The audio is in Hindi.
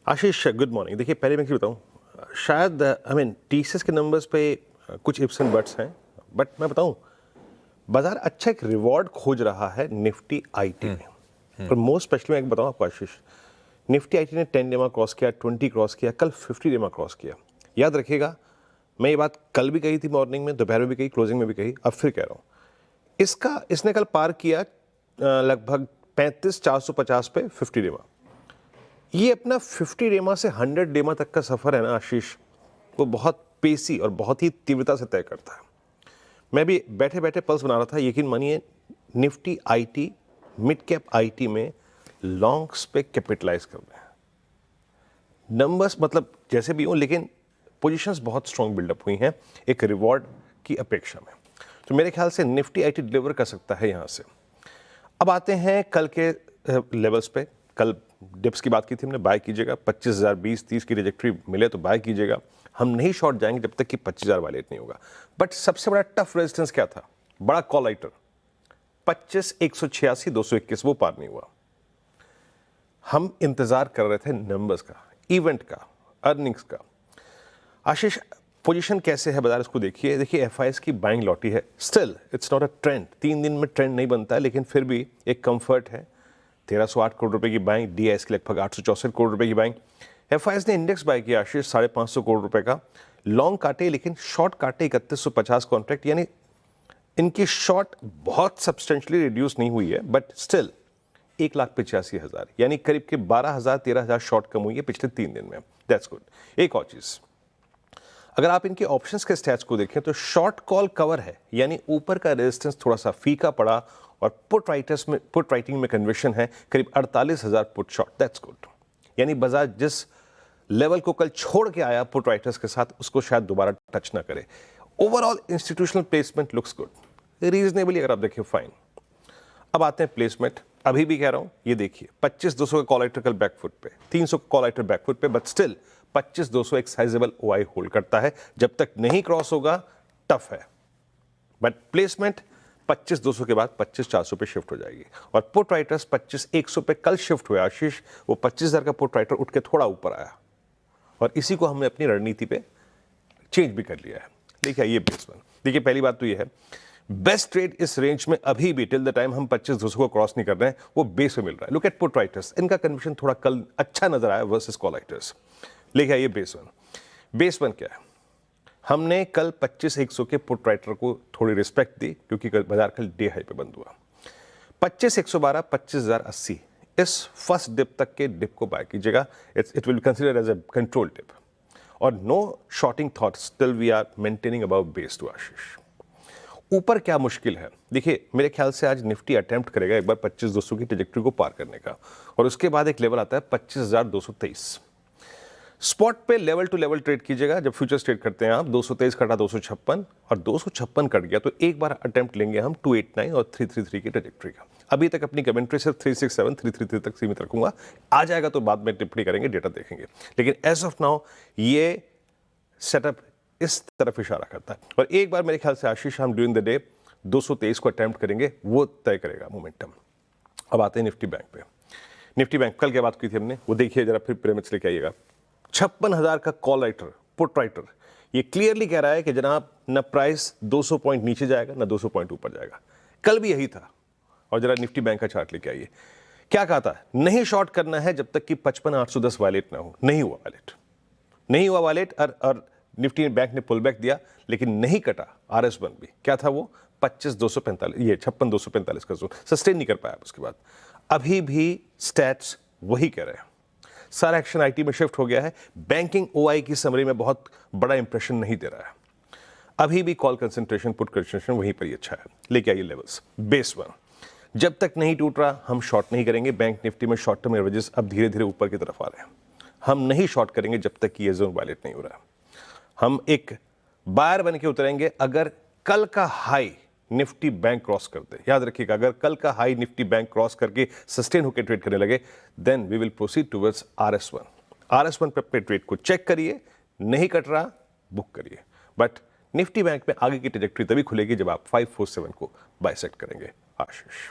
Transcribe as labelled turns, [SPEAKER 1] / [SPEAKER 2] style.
[SPEAKER 1] आशीष, गुड मॉर्निंग। देखिए, पहले मैं क्या बताऊँ, शायद टीसीएस के नंबर्स पे कुछ इफ्स एंड बट्स हैं, बट मैं बताऊँ, बाजार अच्छा एक रिवॉर्ड खोज रहा है निफ्टी आईटी में। और मोस्ट स्पेशली मैं बताऊँ आपको आशीष, निफ्टी आईटी ने 10 डेमा क्रॉस किया, 20 क्रॉस किया, कल 50 डेमा क्रॉस किया। याद रखिएगा, मैं ये बात कल भी कही थी, मॉर्निंग में, दोपहर में भी कही, क्लोजिंग में भी कही, अब फिर कह रहा हूँ। इसने कल पार किया लगभग 35,450 पे 50 डेमा। ये अपना 50 डेमा से 100 डेमा तक का सफ़र है ना आशीष, वो बहुत पेसी और बहुत ही तीव्रता से तय करता है। मैं भी बैठे बैठे पल्स बना रहा था, यकीन मानिए, Nifty IT, mid cap IT में लॉन्ग्स पे कैपिटलाइज कर रहे हैं। नंबर्स मतलब जैसे भी हो, लेकिन पोजीशंस बहुत स्ट्रॉन्ग बिल्डअप हुई हैं एक रिवॉर्ड की अपेक्षा में। तो मेरे ख्याल से निफ्टी आईटी डिलीवर कर सकता है यहाँ से। अब आते हैं कल के लेवल्स पे। कल डिप्स की बात की थी हमने, बाय कीजिएगा। 25,000, 20-30 की ट्रैजेक्टरी मिले तो बाय कीजिएगा। हम नहीं शॉर्ट जाएंगे जब तक कि 25,000 वायलेट नहीं होगा। बट सबसे बड़ा टफ रेजिस्टेंस क्या था, बड़ा कॉल आइटर 25,186, 221, वो पार नहीं हुआ। हम इंतजार कर रहे थे नंबर्स का, इवेंट का, अर्निंग्स का। आशीष, पोजीशन कैसे है बाजार, इसको देखिए। एफआईएस की बाइंग लौटी है। Still it's not a trend, 3 दिन में ट्रेंड नहीं बनता है, लेकिन फिर भी एक कंफर्ट है। 1,308 करोड़ रुपए की बाइंग, डीआईएस की लगभग 864 करोड़ रुपए की बाइंग। एफआईएस ने इंडेक्स बाय किया आशीष 550 करोड़ रुपए का। लॉन्ग काटे लेकिन शॉर्ट काटे 3150 कॉन्ट्रैक्ट, यानी इनकी शॉर्ट बहुत सब्सटेंशियली रिड्यूस नहीं हुई है, बट स्टिल 1,85,000, यानी करीब के 12,000 13,000 शॉर्ट कम हुई है पिछले 3 दिन में। That's good. एक और चीज, अगर आप इनके ऑप्शंस के स्टैट्स को देखें तो शॉर्ट कॉल कवर है, यानी ऊपर का रेजिस्टेंस थोड़ा सा फीका पड़ा, और पुट राइटिंग में कन्विक्शन है करीब 48,000 पुट शॉर्ट। That's good. यानी बाजार जिस लेवल को कल छोड़ के आया पुट राइटर्स के साथ, उसको शायद दोबारा टच ना करे। Overall institutional placement looks good, reasonably अगर आप देखिए, फाइन। अब आते हैं प्लेसमेंट। अभी भी कह रहा हूं, ये देखिए 25,200 का कॉल आइटर कल बैकफुट पे, 300 का कॉल आइटर बैकफुट पे, बट स्टिल 25,200 एक साइजेबल ओआई होल्ड करता है। जब तक नहीं क्रॉस होगा टफ है, बट प्लेसमेंट 25,200 के बाद 25,400 पे शिफ्ट हो जाएगी। और पुट राइटर्स 25,100 पे कल शिफ्ट हुआ आशीष, वो 25,000 का पुट राइटर उठ के थोड़ा ऊपर आया, और इसी को हमने अपनी रणनीति पे चेंज भी कर लिया है। देखिए ये बेस वन। देखिए पहली बात तो ये है, बेस्ट ट्रेड इस रेंज में अभी भी टिल द टाइम हम 25,200 को क्रॉस नहीं कर रहे हैं, वो बेस में मिल रहा है। लुक एट पुट राइटर्स, इनका कन्विक्शन थोड़ा कल अच्छा नजर आया वर्सेस कॉल राइटर्स। लेकिन ये बेस वन। बेस वन क्या है, हमने कल 25,100 के पुट राइटर को थोड़ी रिस्पेक्ट दी, क्योंकि बाजार कल डे हाई पे बंद हुआ। 25,112, 25,080, इस फर्स्ट डिप तक के डिप को बाय कीजिएगा। It will be considered as a control dip, और no shorting thoughts till we are maintaining about base to Ashish. ऊपर क्या मुश्किल है, देखिए मेरे ख्याल से आज निफ्टी अटेम्प्ट करेगा एक बार 25,200 की ट्रैजेक्टरी को पार करने का, और उसके बाद एक लेवल आता है 25,223। स्पॉट पे लेवल टू लेवल ट्रेड कीजिएगा। जब फ्यूचर्स ट्रेड करते हैं आप, 223 कटा 256, और 256 कट गया तो एक बार अटेम्प्ट लेंगे हम 289 और 333 की ट्रैजेक्टरी का। अभी तक अपनी कमेंट्री सिर्फ 367, 333 तक सीमित रखूंगा। आ जाएगा तो बाद में टिप्पणी करेंगे, डेटा देखेंगे, लेकिन एज ऑफ नाउ ये सेटअप इस तरफ इशारा करता है। और एक बार मेरे ख्याल से आशीष हम ड्यूरिंग द डे 223 को अटेम्प्ट करेंगे, वो तय करेगा मोमेंटम। अब आते हैं निफ्टी बैंक पे। निफ्टी बैंक कल क्या बात की थी हमने, वो देखिए जरा, फिर पिरामिड्स लेके आइएगा। 56,000 का कॉल राइटर, पुट राइटर, ये क्लियरली कह रहा है कि जनाब न प्राइस 200 पॉइंट नीचे जाएगा, न 200 पॉइंट ऊपर जाएगा। कल भी यही था। और जरा निफ्टी बैंक का चार्ट लेके आइए। क्या कहा था, नहीं शॉर्ट करना है जब तक कि 55,810 वायलेट ना हो। नहीं हुआ वायलेट, नहीं हुआ वायलेट, और निफ्टी बैंक ने पुल बैक दिया, लेकिन नहीं कटा RS1 भी। क्या था वो, 25,245, ये 56,245 का जोन सस्टेन नहीं कर पाया उसके बाद। अभी भी स्टैट्स वही कह रहे हैं, सारा एक्शन आईटी में शिफ्ट हो गया है। बैंकिंग ओआई की समरी में बहुत बड़ा इंप्रेशन नहीं दे रहा है। अभी भी कॉल कंसंट्रेशन, पुट कंसंट्रेशन वहीं पर ही अच्छा है। लेके आइए लेवल्स। बेस वन जब तक नहीं टूट रहा हम शॉर्ट नहीं करेंगे। बैंक निफ्टी में शॉर्ट टर्म एवरेजेस अब धीरे धीरे ऊपर की तरफ आ रहे हैं। हम नहीं शॉर्ट करेंगे जब तक कि ये जोन वायलेट नहीं हो रहा है। हम एक बायर बन के उतरेंगे अगर कल का हाई निफ्टी बैंक क्रॉस कर दे। याद रखिएगा, अगर कल का हाई निफ्टी बैंक क्रॉस करके सस्टेन होकर ट्रेड करने लगे, then we will proceed towards RS1। RS1 पे अपने ट्रेड को चेक करिए, नहीं कट रहा बुक करिए। बट निफ्टी बैंक में आगे की ट्रैजेक्टरी तभी खुलेगी जब आप 547 को बाइसेक्ट करेंगे। आशीष।